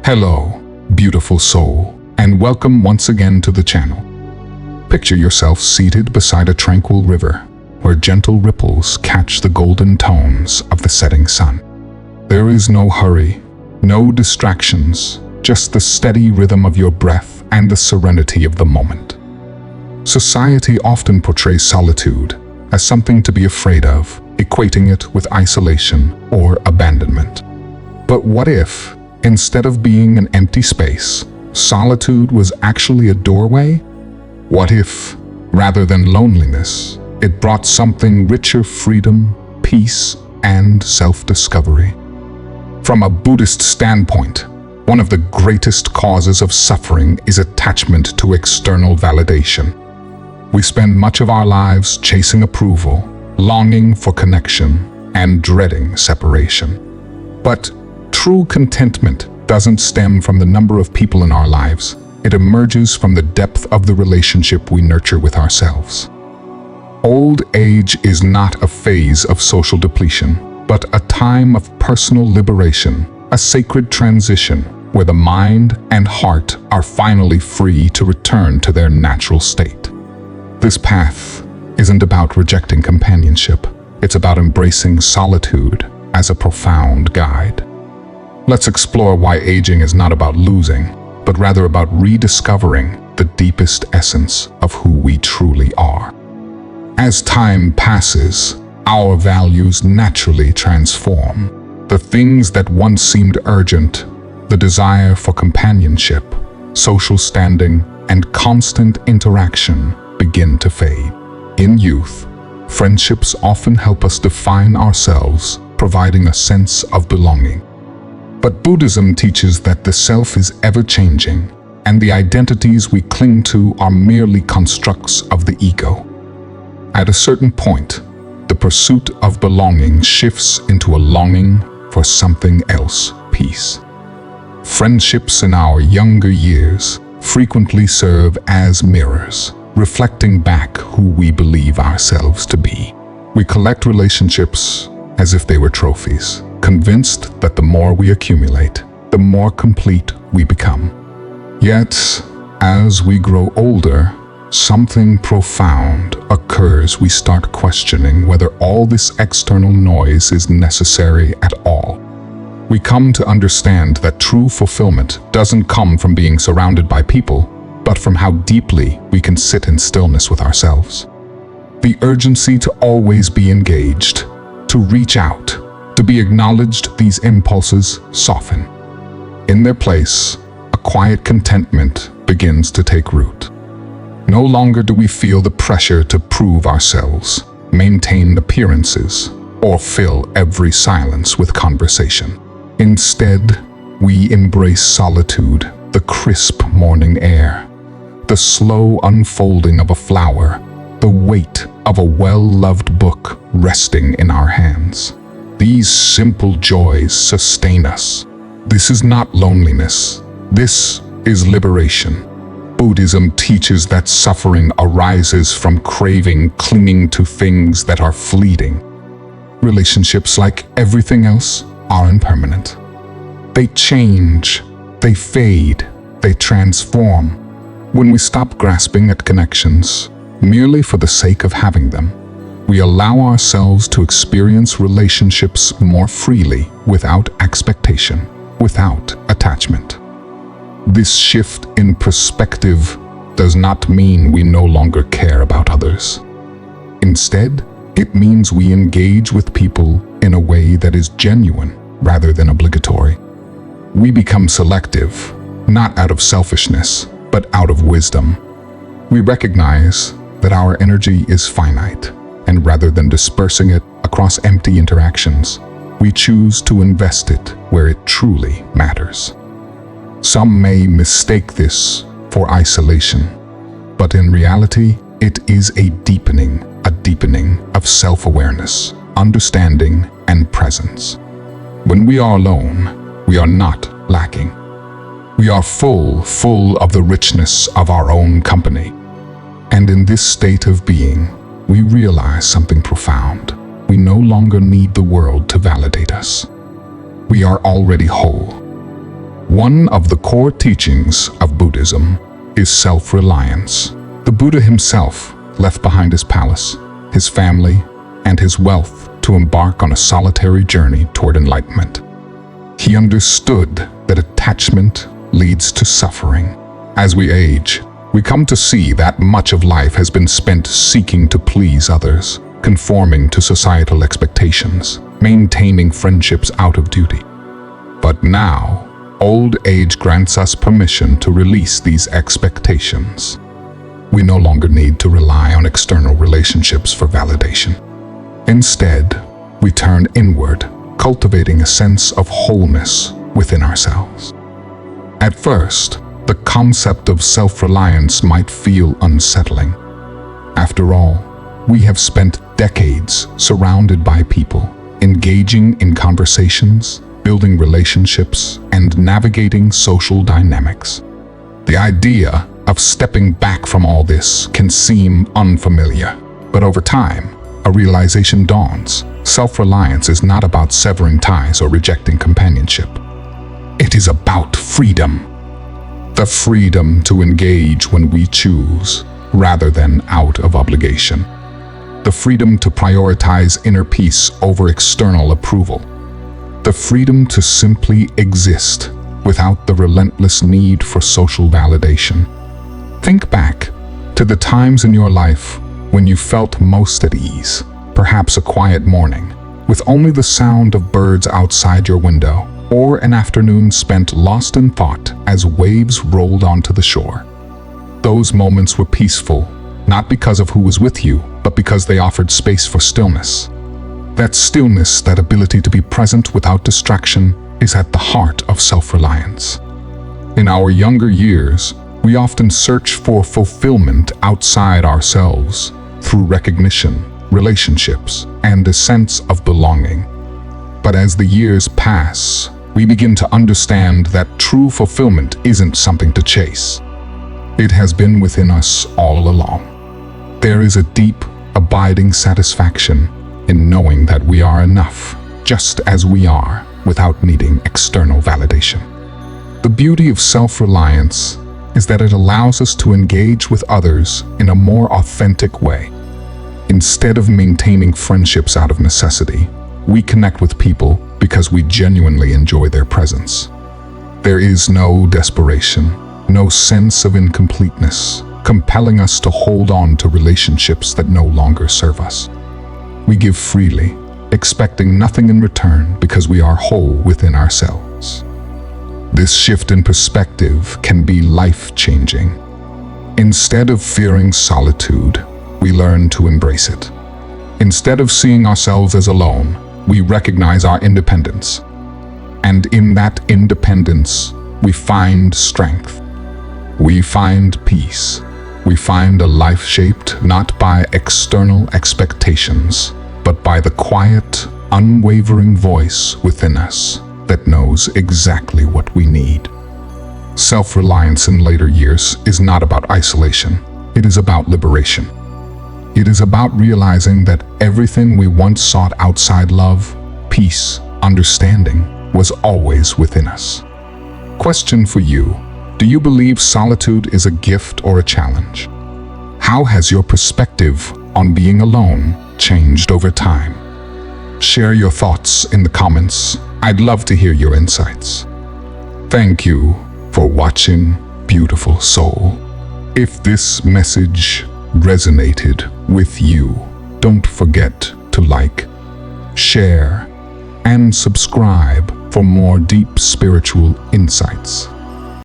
Hello, beautiful soul, and welcome once again to the channel. Picture yourself seated beside a tranquil river, where gentle ripples catch the golden tones of the setting sun. There is no hurry, no distractions, just the steady rhythm of your breath and the serenity of the moment. Society often portrays solitude as something to be afraid of, equating it with isolation or abandonment. But what if, instead of being an empty space, solitude was actually a doorway? What if, rather than loneliness, it brought something richer: freedom, peace, and self-discovery? From a Buddhist standpoint, one of the greatest causes of suffering is attachment to external validation. We spend much of our lives chasing approval, longing for connection, and dreading separation. But true contentment doesn't stem from the number of people in our lives. It emerges from the depth of the relationship we nurture with ourselves. Old age is not a phase of social depletion, but a time of personal liberation, a sacred transition where the mind and heart are finally free to return to their natural state. This path isn't about rejecting companionship. It's about embracing solitude as a profound guide. Let's explore why aging is not about losing, but rather about rediscovering the deepest essence of who we truly are. As time passes, our values naturally transform. The things that once seemed urgent, the desire for companionship, social standing, and constant interaction, begin to fade. In youth, friendships often help us define ourselves, providing a sense of belonging. But Buddhism teaches that the self is ever-changing, and the identities we cling to are merely constructs of the ego. At a certain point, the pursuit of belonging shifts into a longing for something else: peace. Friendships in our younger years frequently serve as mirrors, reflecting back who we believe ourselves to be. We collect relationships as if they were trophies, convinced that the more we accumulate, the more complete we become. Yet, as we grow older, something profound occurs. We start questioning whether all this external noise is necessary at all. We come to understand that true fulfillment doesn't come from being surrounded by people, but from how deeply we can sit in stillness with ourselves. The urgency to always be engaged, to reach out, to be acknowledged, these impulses soften. In their place, a quiet contentment begins to take root. No longer do we feel the pressure to prove ourselves, maintain appearances, or fill every silence with conversation. Instead, we embrace solitude, the crisp morning air, the slow unfolding of a flower, the weight of a well-loved book resting in our hands. These simple joys sustain us. This is not loneliness. This is liberation. Buddhism teaches that suffering arises from craving, clinging to things that are fleeting. Relationships, like everything else, are impermanent. They change, they fade, they transform. When we stop grasping at connections merely for the sake of having them, we allow ourselves to experience relationships more freely, without expectation, without attachment. This shift in perspective does not mean we no longer care about others. Instead, it means we engage with people in a way that is genuine rather than obligatory. We become selective, not out of selfishness, but out of wisdom. We recognize that our energy is finite, and rather than dispersing it across empty interactions, we choose to invest it where it truly matters. Some may mistake this for isolation, but in reality, it is a deepening of self-awareness, understanding, and presence. When we are alone, we are not lacking. We are full of the richness of our own company. And in this state of being, we realize something profound. We no longer need the world to validate us. We are already whole. One of the core teachings of Buddhism is self-reliance. The Buddha himself left behind his palace, his family, and his wealth to embark on a solitary journey toward enlightenment. He understood that attachment leads to suffering. As we age, we come to see that much of life has been spent seeking to please others, conforming to societal expectations, maintaining friendships out of duty. But now, old age grants us permission to release these expectations. We no longer need to rely on external relationships for validation. Instead, we turn inward, cultivating a sense of wholeness within ourselves. At first, the concept of self-reliance might feel unsettling. After all, we have spent decades surrounded by people, engaging in conversations, building relationships, and navigating social dynamics. The idea of stepping back from all this can seem unfamiliar, but over time, a realization dawns. Self-reliance is not about severing ties or rejecting companionship. It is about freedom. The freedom to engage when we choose, rather than out of obligation. The freedom to prioritize inner peace over external approval. The freedom to simply exist without the relentless need for social validation. Think back to the times in your life when you felt most at ease, perhaps a quiet morning, with only the sound of birds outside your window, or an afternoon spent lost in thought as waves rolled onto the shore. Those moments were peaceful, not because of who was with you, but because they offered space for stillness. That stillness, that ability to be present without distraction, is at the heart of self-reliance. In our younger years, we often search for fulfillment outside ourselves through recognition, relationships, and a sense of belonging. But as the years pass, we begin to understand that true fulfillment isn't something to chase. It has been within us all along. There is a deep, abiding satisfaction in knowing that we are enough, just as we are, without needing external validation. The beauty of self-reliance is that it allows us to engage with others in a more authentic way. Instead of maintaining friendships out of necessity, we connect with people because we genuinely enjoy their presence. There is no desperation, no sense of incompleteness, compelling us to hold on to relationships that no longer serve us. We give freely, expecting nothing in return because we are whole within ourselves. This shift in perspective can be life-changing. Instead of fearing solitude, we learn to embrace it. Instead of seeing ourselves as alone, we recognize our independence. And in that independence, we find strength. We find peace. We find a life shaped not by external expectations, but by the quiet, unwavering voice within us that knows exactly what we need. Self-reliance in later years is not about isolation. It is about liberation. It is about realizing that everything we once sought outside love, peace, understanding was always within us. Question for you: do you believe solitude is a gift or a challenge? How has your perspective on being alone changed over time? Share your thoughts in the comments. I'd love to hear your insights. Thank you for watching, beautiful soul. If this message resonated with you, don't forget to like, share, and subscribe for more deep spiritual insights.